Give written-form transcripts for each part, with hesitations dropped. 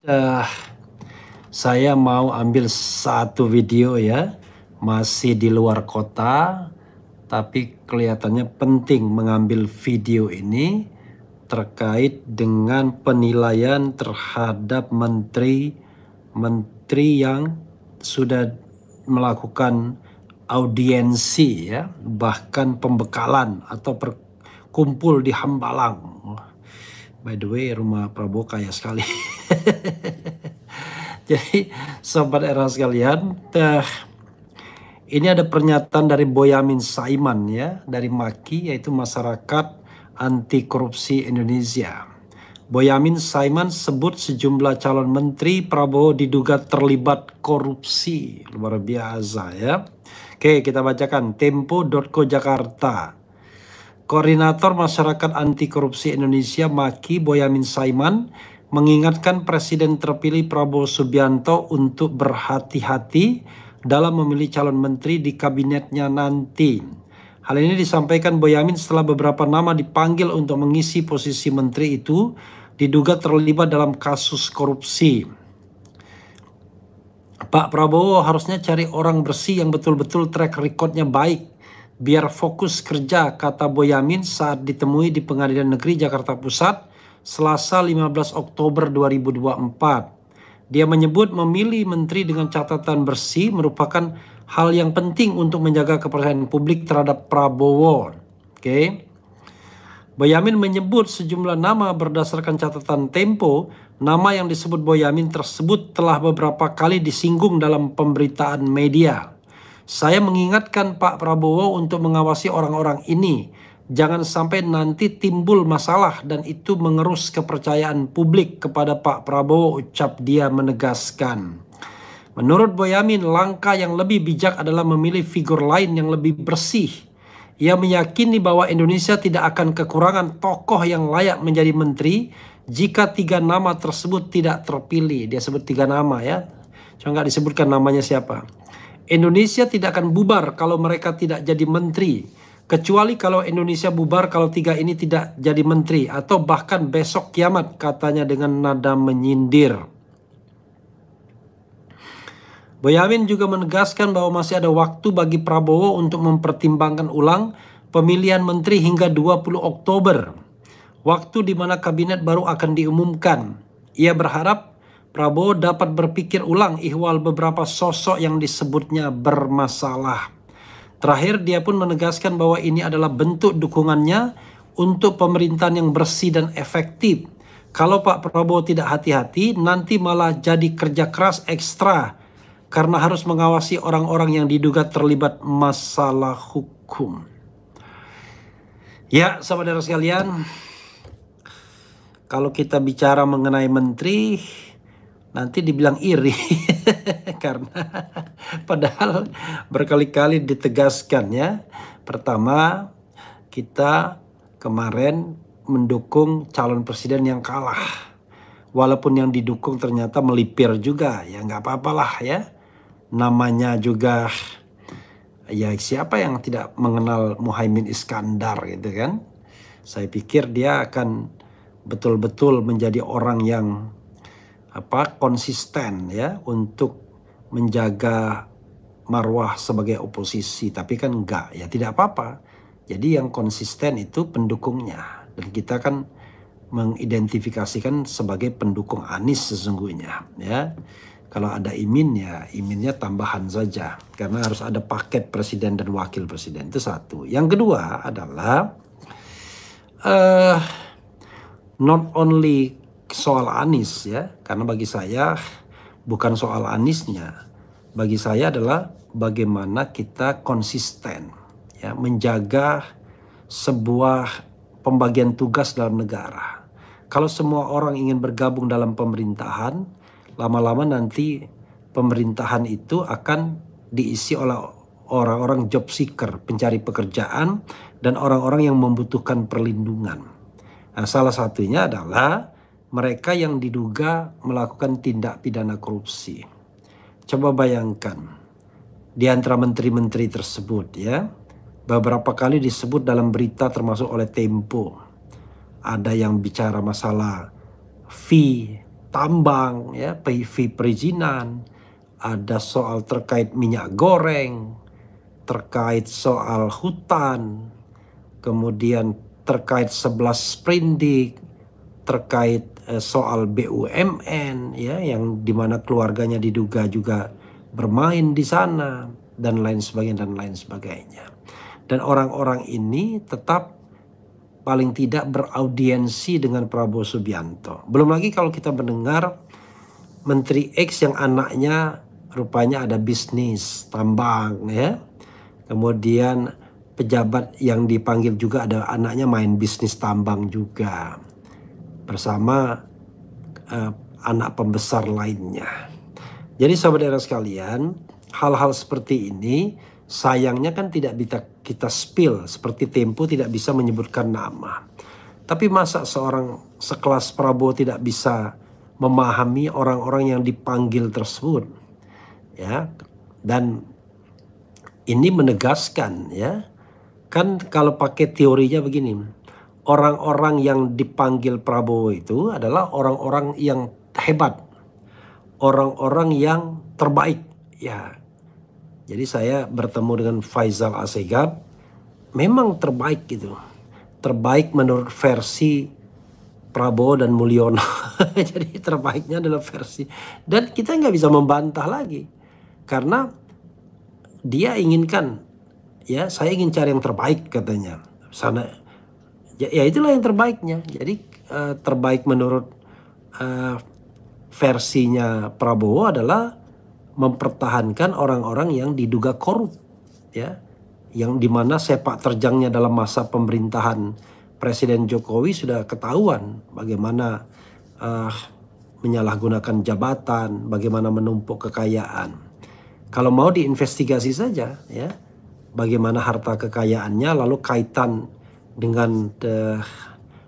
Eh, saya mau ambil satu video ya, masih di luar kota, tapi kelihatannya penting mengambil video ini terkait dengan penilaian terhadap menteri yang sudah melakukan audiensi ya, bahkan pembekalan atau berkumpul di Hambalang. By the way, rumah Prabowo kaya sekali. Jadi sobat era sekalian, ini ada pernyataan dari Boyamin Saiman ya, dari MAKI, yaitu Masyarakat Anti Korupsi Indonesia. Boyamin Saiman sebut sejumlah calon menteri Prabowo diduga terlibat korupsi. Luar biasa ya. Oke, kita bacakan Tempo.co Jakarta. Koordinator Masyarakat Anti Korupsi Indonesia MAKI Boyamin Saiman mengingatkan Presiden terpilih Prabowo Subianto untuk berhati-hati dalam memilih calon menteri di kabinetnya nanti. Hal ini disampaikan Boyamin setelah beberapa nama dipanggil untuk mengisi posisi menteri itu diduga terlibat dalam kasus korupsi. Pak Prabowo harusnya cari orang bersih yang betul-betul track recordnya baik. Biar fokus kerja, kata Boyamin saat ditemui di Pengadilan Negeri Jakarta Pusat Selasa 15 Oktober 2024. Dia menyebut memilih menteri dengan catatan bersih merupakan hal yang penting untuk menjaga kepercayaan publik terhadap Prabowo. Oke. Boyamin menyebut sejumlah nama berdasarkan catatan Tempo. Nama yang disebut Boyamin tersebut telah beberapa kali disinggung dalam pemberitaan media. Saya mengingatkan Pak Prabowo untuk mengawasi orang-orang ini. Jangan sampai nanti timbul masalah dan itu mengerus kepercayaan publik kepada Pak Prabowo, ucap dia menegaskan. Menurut Boyamin, langkah yang lebih bijak adalah memilih figur lain yang lebih bersih. Ia meyakini bahwa Indonesia tidak akan kekurangan tokoh yang layak menjadi menteri jika 3 nama tersebut tidak terpilih. Dia sebut 3 nama ya. Cuma nggak disebutkan namanya siapa. Indonesia tidak akan bubar kalau mereka tidak jadi menteri. Kecuali kalau Indonesia bubar kalau 3 ini tidak jadi menteri. Atau bahkan besok kiamat, katanya dengan nada menyindir. Boyamin juga menegaskan bahwa masih ada waktu bagi Prabowo untuk mempertimbangkan ulang pemilihan menteri hingga 20 Oktober. Waktu di mana kabinet baru akan diumumkan. Ia berharap Prabowo dapat berpikir ulang ihwal beberapa sosok yang disebutnya bermasalah. Terakhir, dia pun menegaskan bahwa ini adalah bentuk dukungannya untuk pemerintahan yang bersih dan efektif. Kalau Pak Prabowo tidak hati-hati, nanti malah jadi kerja keras ekstra karena harus mengawasi orang-orang yang diduga terlibat masalah hukum. Ya, saudara sekalian, kalau kita bicara mengenai menteri, nanti dibilang iri karena padahal berkali-kali ditegaskan ya. Pertama, kita kemarin mendukung calon presiden yang kalah. Walaupun yang didukung ternyata melipir juga, ya nggak apa-apalah ya. Namanya juga ya, siapa yang tidak mengenal Muhaimin Iskandar gitu kan. Saya pikir dia akan betul-betul menjadi orang yang konsisten ya untuk menjaga marwah sebagai oposisi, tapi kan enggak ya, tidak apa-apa. Jadi yang konsisten itu pendukungnya, dan kita kan mengidentifikasikan sebagai pendukung Anies sesungguhnya ya. Kalau ada Imin ya Iminnya tambahan saja, karena harus ada paket presiden dan wakil presiden, itu satu. Yang kedua adalah not only soal Anies ya, karena bagi saya bukan soal Aniesnya. Bagi saya adalah bagaimana kita konsisten ya menjaga sebuah pembagian tugas dalam negara. Kalau semua orang ingin bergabung dalam pemerintahan, lama-lama nanti pemerintahan itu akan diisi oleh orang-orang job seeker, pencari pekerjaan, dan orang-orang yang membutuhkan perlindungan. Nah, salah satunya adalah mereka yang diduga melakukan tindak pidana korupsi. Coba bayangkan, di antara menteri-menteri tersebut ya, beberapa kali disebut dalam berita termasuk oleh Tempo. Ada yang bicara masalah fee tambang, ya, PV perizinan, ada soal terkait minyak goreng, terkait soal hutan, kemudian terkait 11 sprindik, terkait soal BUMN, ya, yang dimana keluarganya diduga juga bermain di sana, dan lain sebagainya dan lain sebagainya. Dan orang-orang ini tetap paling tidak beraudiensi dengan Prabowo Subianto. Belum lagi kalau kita mendengar Menteri X yang anaknya rupanya ada bisnis tambang, ya. Kemudian pejabat yang dipanggil juga ada anaknya main bisnis tambang juga bersama anak pembesar lainnya. Jadi saudara sekalian, hal-hal seperti ini sayangnya kan tidak bisa kita spill, seperti Tempo tidak bisa menyebutkan nama. Tapi masa seorang sekelas Prabowo tidak bisa memahami orang-orang yang dipanggil tersebut, ya. Dan ini menegaskan, ya, kan kalau pakai teorinya begini, orang-orang yang dipanggil Prabowo itu adalah orang-orang yang hebat, orang-orang yang terbaik, ya. Jadi saya bertemu dengan Faisal Assegaf, memang terbaik gitu, terbaik menurut versi Prabowo dan Mulyono. Jadi terbaiknya adalah versi, dan kita nggak bisa membantah lagi karena dia inginkan, ya, saya ingin cari yang terbaik katanya sana, ya itulah yang terbaiknya. Jadi terbaik menurut versinya Prabowo adalah mempertahankan orang-orang yang diduga korup, ya, yang dimana sepak terjangnya dalam masa pemerintahan Presiden Jokowi sudah ketahuan bagaimana menyalahgunakan jabatan, bagaimana menumpuk kekayaan. Kalau mau diinvestigasi saja, ya, bagaimana harta kekayaannya, lalu kaitan dengan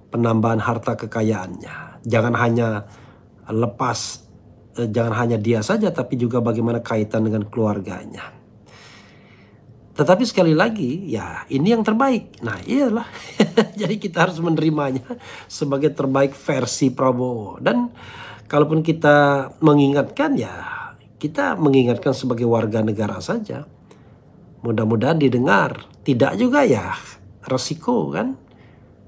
penambahan harta kekayaannya. Jangan hanya jangan hanya dia saja, tapi juga bagaimana kaitan dengan keluarganya. Tetapi sekali lagi, ya, ini yang terbaik. Nah, iyalah. Jadi kita harus menerimanya sebagai terbaik versi Prabowo. Dan kalaupun kita mengingatkan, ya, kita mengingatkan sebagai warga negara saja. Mudah-mudahan didengar. Tidak juga, ya, resiko kan.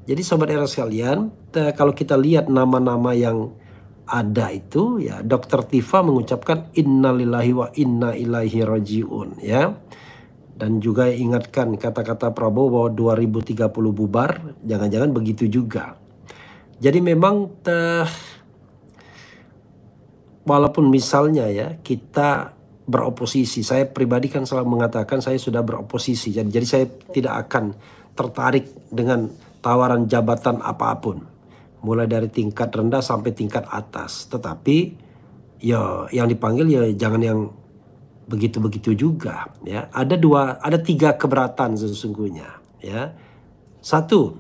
Jadi sobat era sekalian, kalau kita lihat nama-nama yang ada itu, ya, Dr. Tifa mengucapkan innalillahi wa inna ilaihi rajiun, ya. Dan juga ingatkan kata-kata Prabowo bahwa 2030 bubar, jangan-jangan begitu juga. Jadi memang walaupun misalnya, ya, kita beroposisi, saya pribadi kan selalu mengatakan saya sudah beroposisi, jadi saya tidak akan tertarik dengan tawaran jabatan apapun, mulai dari tingkat rendah sampai tingkat atas. Tetapi ya yang dipanggil ya jangan yang begitu-begitu juga, ya. Ada tiga keberatan sesungguhnya, ya. Satu,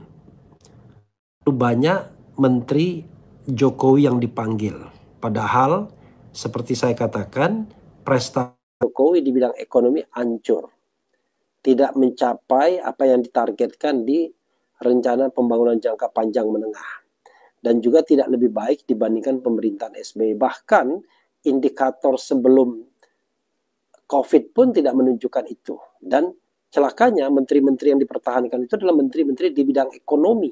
banyak menteri Jokowi yang dipanggil, padahal seperti saya katakan prestasi Jokowi di bidang ekonomi hancur, tidak mencapai apa yang ditargetkan di rencana pembangunan jangka panjang menengah, dan juga tidak lebih baik dibandingkan pemerintahan SBY. Bahkan indikator sebelum COVID pun tidak menunjukkan itu. Dan celakanya menteri-menteri yang dipertahankan itu adalah menteri-menteri di bidang ekonomi.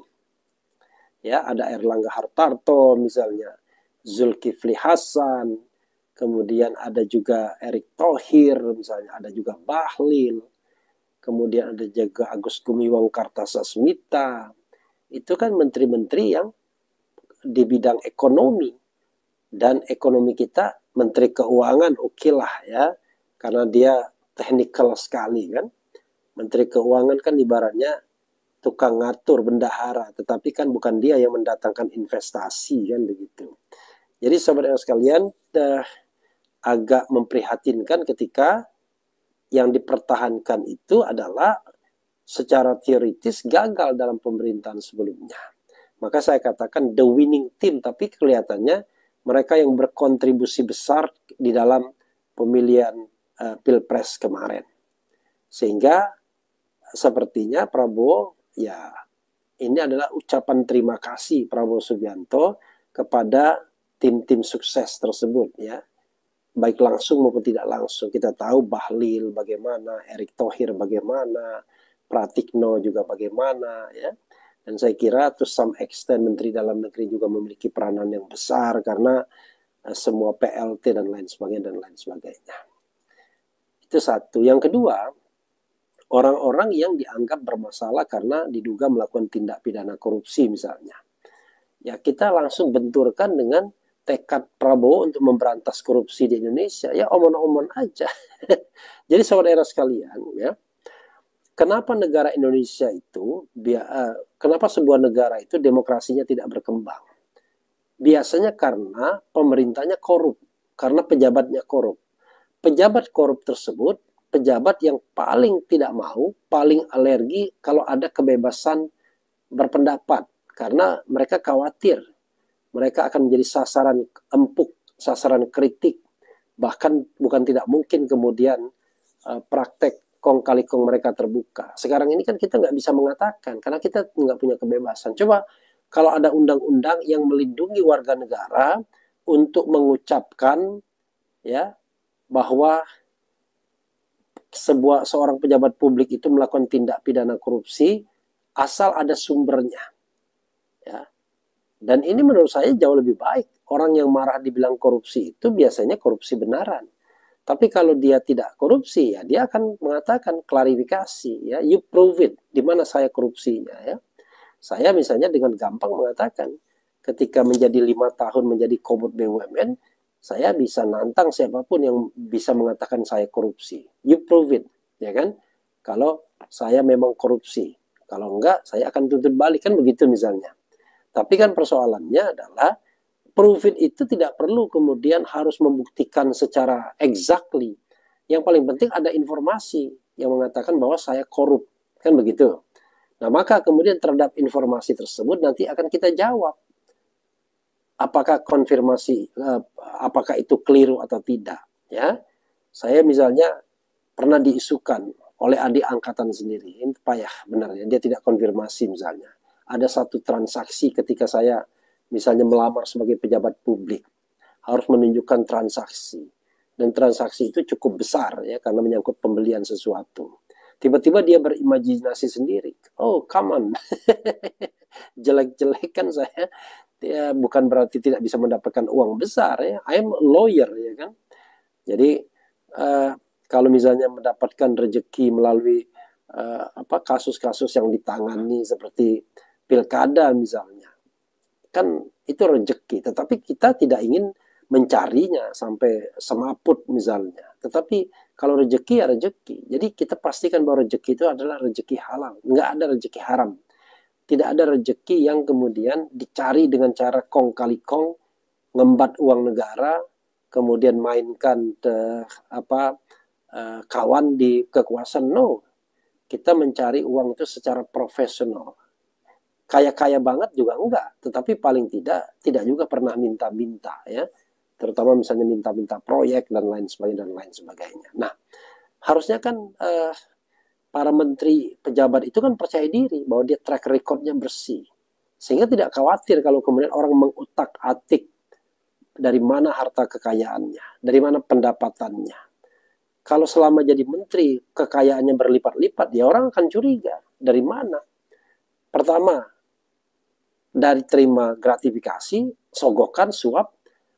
Ya, ada Erlangga Hartarto misalnya, Zulkifli Hasan, kemudian ada juga Erick Thohir misalnya, ada juga Bahlil, kemudian ada juga Agus Gumiwang Kartasasmita. Itu kan menteri-menteri yang di bidang ekonomi. Dan ekonomi kita, menteri keuangan oke lah, ya, karena dia teknikal sekali kan. Menteri keuangan kan ibaratnya tukang ngatur, bendahara, tetapi kan bukan dia yang mendatangkan investasi kan begitu. Jadi saudara sekalian, agak memprihatinkan ketika yang dipertahankan itu adalah secara teoritis gagal dalam pemerintahan sebelumnya. Maka saya katakan the winning team, tapi kelihatannya mereka yang berkontribusi besar di dalam pemilihan Pilpres kemarin. Sehingga sepertinya Prabowo, ya, ini adalah ucapan terima kasih Prabowo Subianto kepada tim-tim sukses tersebut ya, baik langsung maupun tidak langsung. Kita tahu Bahlil bagaimana, Erick Thohir bagaimana, Pratikno juga bagaimana ya. Dan saya kira to some extent Menteri Dalam Negeri juga memiliki peranan yang besar karena semua PLT dan lain sebagainya. Itu satu. Yang kedua, orang-orang yang dianggap bermasalah karena diduga melakukan tindak pidana korupsi misalnya. Ya kita langsung benturkan dengan tekad Prabowo untuk memberantas korupsi di Indonesia. Ya omon-omon aja. Jadi saudara sekalian ya, kenapa negara Indonesia itu, kenapa sebuah negara itu demokrasinya tidak berkembang? Biasanya karena pemerintahnya korup, karena pejabatnya korup. Pejabat korup tersebut, pejabat yang paling tidak mau, paling alergi kalau ada kebebasan berpendapat. Karena mereka khawatir, mereka akan menjadi sasaran empuk, sasaran kritik. Bahkan bukan tidak mungkin kemudian praktek kong kali kong mereka terbuka. Sekarang ini kan kita nggak bisa mengatakan, karena kita nggak punya kebebasan. Coba kalau ada undang-undang yang melindungi warga negara untuk mengucapkan ya bahwa seorang pejabat publik itu melakukan tindak pidana korupsi asal ada sumbernya. Ya. Dan ini menurut saya jauh lebih baik. Orang yang marah dibilang korupsi itu biasanya korupsi benaran. Tapi kalau dia tidak korupsi ya dia akan mengatakan klarifikasi ya, you prove it, di mana saya korupsinya ya. Saya misalnya dengan gampang mengatakan ketika menjadi 5 tahun menjadi Komod BUMN, saya bisa nantang siapapun yang bisa mengatakan saya korupsi. You prove it, ya kan? Kalau saya memang korupsi, kalau enggak saya akan tuntut balik, kan begitu misalnya. Tapi kan persoalannya adalah prove it itu tidak perlu kemudian harus membuktikan secara exactly. Yang paling penting ada informasi yang mengatakan bahwa saya korup, kan begitu. Nah maka kemudian terhadap informasi tersebut nanti akan kita jawab apakah konfirmasi, apakah itu keliru atau tidak ya. Saya misalnya pernah diisukan oleh adik angkatan sendiri, ini payah benar ya, dia tidak konfirmasi. Misalnya ada satu transaksi ketika saya misalnya melamar sebagai pejabat publik, harus menunjukkan transaksi, dan transaksi itu cukup besar ya karena menyangkut pembelian sesuatu. Tiba-tiba dia berimajinasi sendiri, oh come on, jelek-jelek kan saya ya, bukan berarti tidak bisa mendapatkan uang besar ya, I'm a lawyer ya kan. Jadi kalau misalnya mendapatkan rezeki melalui kasus-kasus yang ditangani seperti pilkada misalnya, kan itu rezeki, tetapi kita tidak ingin mencarinya sampai semaput misalnya. Tetapi kalau rezeki ya rezeki. Jadi kita pastikan bahwa rezeki itu adalah rezeki halal, nggak ada rezeki haram. Tidak ada rezeki yang kemudian dicari dengan cara kong kali kong, ngembat uang negara, kemudian mainkan kawan di kekuasaan. No, kita mencari uang itu secara profesional. Kaya-kaya banget juga enggak, tetapi paling tidak juga pernah minta-minta ya. Terutama misalnya minta-minta proyek dan lain sebagainya. Nah, harusnya kan para menteri pejabat itu kan percaya diri bahwa dia track recordnya bersih. Sehingga tidak khawatir kalau kemudian orang mengutak-atik dari mana harta kekayaannya, dari mana pendapatannya. Kalau selama jadi menteri kekayaannya berlipat-lipat, ya orang akan curiga. Dari mana? Pertama, dari terima gratifikasi, sogokan, suap,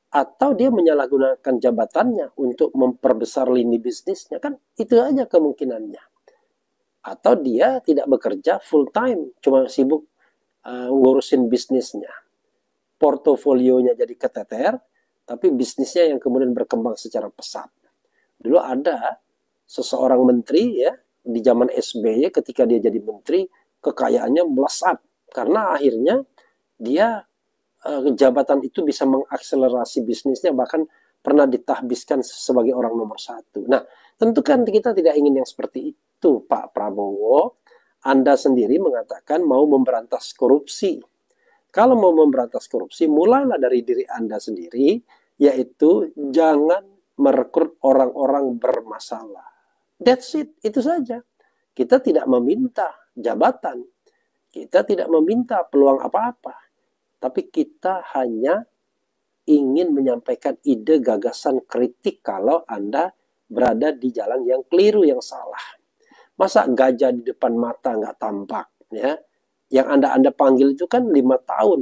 atau dia menyalahgunakan jabatannya untuk memperbesar lini bisnisnya, kan itu aja kemungkinannya. Atau dia tidak bekerja full time, cuma sibuk ngurusin bisnisnya, portofolionya jadi keteter, tapi bisnisnya yang kemudian berkembang secara pesat. Dulu ada seseorang menteri ya di zaman SBY, ketika dia jadi menteri kekayaannya melesat karena akhirnya dia jabatan itu bisa mengakselerasi bisnisnya, bahkan pernah ditahbiskan sebagai orang nomor 1. Nah, tentu kan kita tidak ingin yang seperti itu, Pak Prabowo. Anda sendiri mengatakan mau memberantas korupsi. Kalau mau memberantas korupsi, mulailah dari diri Anda sendiri, yaitu jangan merekrut orang-orang bermasalah. That's it, itu saja. Kita tidak meminta jabatan, kita tidak meminta peluang apa-apa, tapi kita hanya ingin menyampaikan ide, gagasan, kritik kalau Anda berada di jalan yang keliru, yang salah. Masa gajah di depan mata nggak tampak, ya? Yang Anda panggil itu kan 5 tahun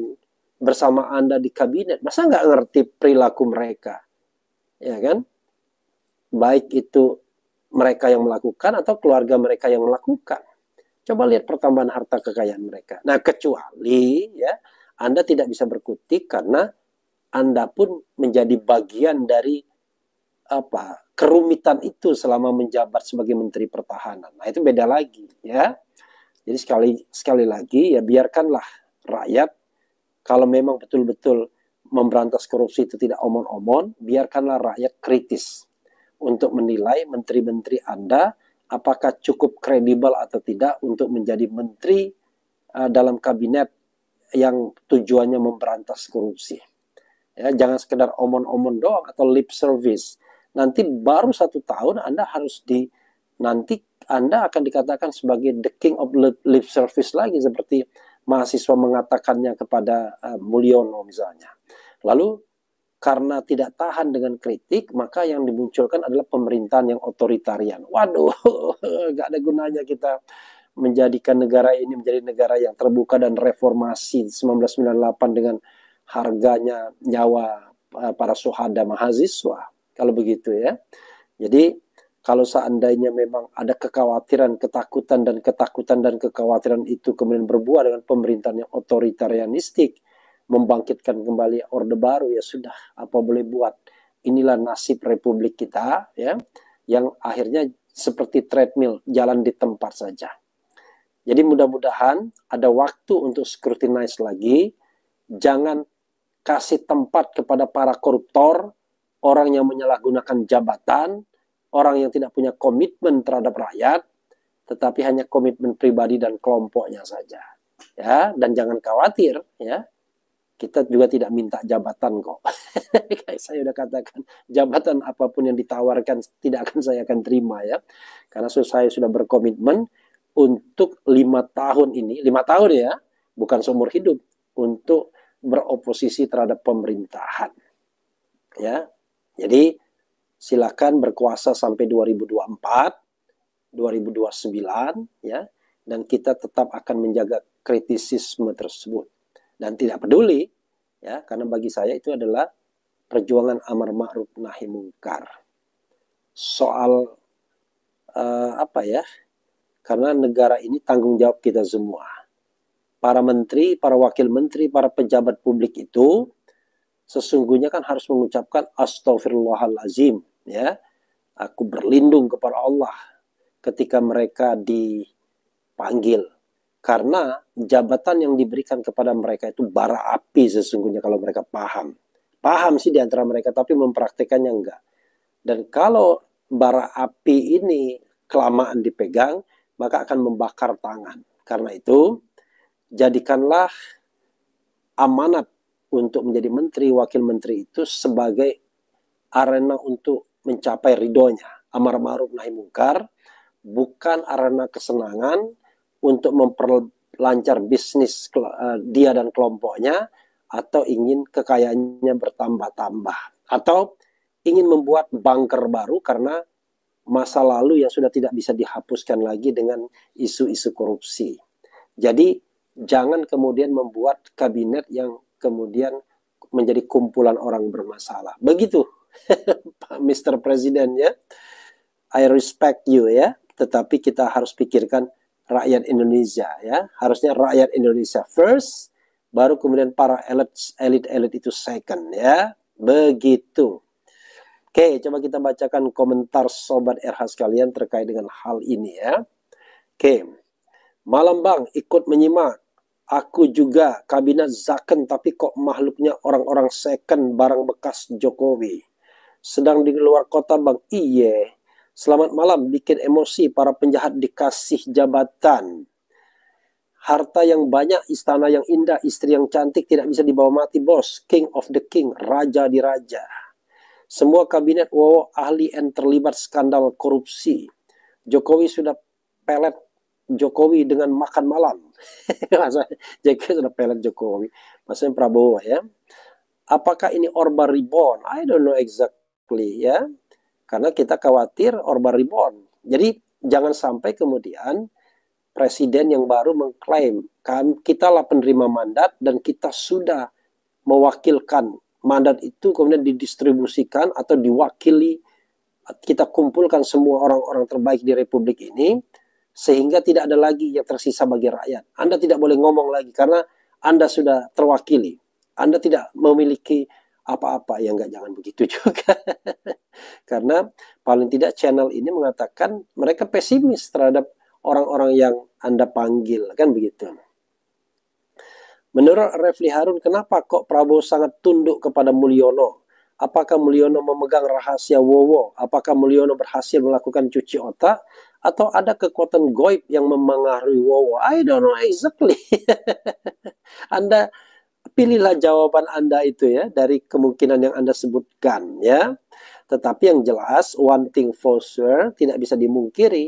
bersama Anda di kabinet, masa nggak ngerti perilaku mereka, ya kan? Baik itu mereka yang melakukan atau keluarga mereka yang melakukan. Coba lihat pertambahan harta kekayaan mereka. Nah, kecuali ya Anda tidak bisa berkutik karena Anda pun menjadi bagian dari kerumitan itu selama menjabat sebagai Menteri Pertahanan. Nah, itu beda lagi, ya. Jadi sekali lagi ya, biarkanlah rakyat, kalau memang betul-betul memberantas korupsi itu tidak omon-omon, biarkanlah rakyat kritis untuk menilai menteri-menteri Anda apakah cukup kredibel atau tidak untuk menjadi menteri dalam kabinet yang tujuannya memberantas korupsi. Ya, jangan sekedar omon-omon doang atau lip service. Nanti baru 1 tahun nanti Anda akan dikatakan sebagai the king of lip service lagi, seperti mahasiswa mengatakannya kepada Mulyono misalnya. Lalu karena tidak tahan dengan kritik, maka yang dimunculkan adalah pemerintahan yang otoritarian. Waduh, gak ada gunanya kita menjadikan negara ini menjadi negara yang terbuka dan reformasi 1998 dengan harganya nyawa para syuhada mahasiswa. Kalau begitu ya. Jadi kalau seandainya memang ada kekhawatiran, ketakutan dan kekhawatiran itu kemudian berbuah dengan pemerintahan yang otoritarianistik, membangkitkan kembali Orde Baru, ya sudah, apa boleh buat. Inilah nasib republik kita, ya, yang akhirnya seperti treadmill, jalan di tempat saja. Jadi mudah-mudahan ada waktu untuk scrutinize lagi, jangan kasih tempat kepada para koruptor, orang yang menyalahgunakan jabatan, orang yang tidak punya komitmen terhadap rakyat, tetapi hanya komitmen pribadi dan kelompoknya saja. Ya, dan jangan khawatir, ya. Kita juga tidak minta jabatan kok. Kayak saya udah katakan, jabatan apapun yang ditawarkan tidak akan saya akan terima, ya. Karena saya sudah berkomitmen untuk 5 tahun ini, 5 tahun ya, bukan seumur hidup, untuk beroposisi terhadap pemerintahan. Ya. Jadi silakan berkuasa sampai 2024, 2029, ya. Dan kita tetap akan menjaga kritisisme tersebut. Dan tidak peduli, ya, karena bagi saya itu adalah perjuangan amar ma'ruf nahi mungkar. Soal karena negara ini tanggung jawab kita semua. Para menteri, para wakil menteri, para pejabat publik itu sesungguhnya kan harus mengucapkan astaghfirullahalazim, ya. Aku berlindung kepada Allah ketika mereka dipanggil. Karena jabatan yang diberikan kepada mereka itu bara api sesungguhnya kalau mereka paham. Paham sih di antara mereka, tapi mempraktekannya enggak. Dan kalau bara api ini kelamaan dipegang, maka akan membakar tangan. Karena itu, jadikanlah amanat untuk menjadi menteri, wakil menteri itu sebagai arena untuk mencapai ridhonya. Amar ma'ruf nahi mungkar, bukan arena kesenangan, untuk memperlancar bisnis dia dan kelompoknya, atau ingin kekayaannya bertambah-tambah, atau ingin membuat bunker baru karena masa lalu yang sudah tidak bisa dihapuskan lagi dengan isu-isu korupsi. Jadi jangan kemudian membuat kabinet yang kemudian menjadi kumpulan orang bermasalah. Begitu Pak Mr. Presiden, ya. I respect you, ya, tetapi kita harus pikirkan rakyat Indonesia, ya. Harusnya rakyat Indonesia first, baru kemudian para elit itu second, ya. Begitu. Oke, coba kita bacakan komentar Sobat RH sekalian terkait dengan hal ini, ya. Oke. Malam Bang, ikut menyimak. Aku juga kabinet Zaken, tapi kok makhluknya orang-orang second barang bekas Jokowi. Sedang di luar kota Bang. Iye. Selamat malam, bikin emosi para penjahat dikasih jabatan. Harta yang banyak, istana yang indah, istri yang cantik tidak bisa dibawa mati bos. King of the king, raja di raja. Semua kabinet ahli and terlibat skandal korupsi. Jokowi sudah pelet Jokowi dengan makan malam. Jokowi sudah pelet Jokowi. Maksudnya Prabowo, ya. Apakah ini Orba Reborn? I don't know exactly ya. Karena kita khawatir Orba Reborn. Jadi jangan sampai kemudian presiden yang baru mengklaim kita lah penerima mandat dan kita sudah mewakilkan mandat itu kemudian didistribusikan atau diwakili, kita kumpulkan semua orang-orang terbaik di Republik ini sehingga tidak ada lagi yang tersisa bagi rakyat. Anda tidak boleh ngomong lagi karena Anda sudah terwakili. Anda tidak memiliki apa-apa. Ya enggak, jangan begitu juga. Karena paling tidak channel ini mengatakan mereka pesimis terhadap orang-orang yang Anda panggil, kan begitu. Menurut Refli Harun, kenapa kok Prabowo sangat tunduk kepada Mulyono? Apakah Mulyono memegang rahasia Wowo? Apakah Mulyono berhasil melakukan cuci otak? Atau ada kekuatan goib yang memengaruhi Wowo? I don't know exactly. Anda pilihlah jawaban Anda itu ya, dari kemungkinan yang Anda sebutkan ya. Tetapi yang jelas, one thing for sure, tidak bisa dimungkiri,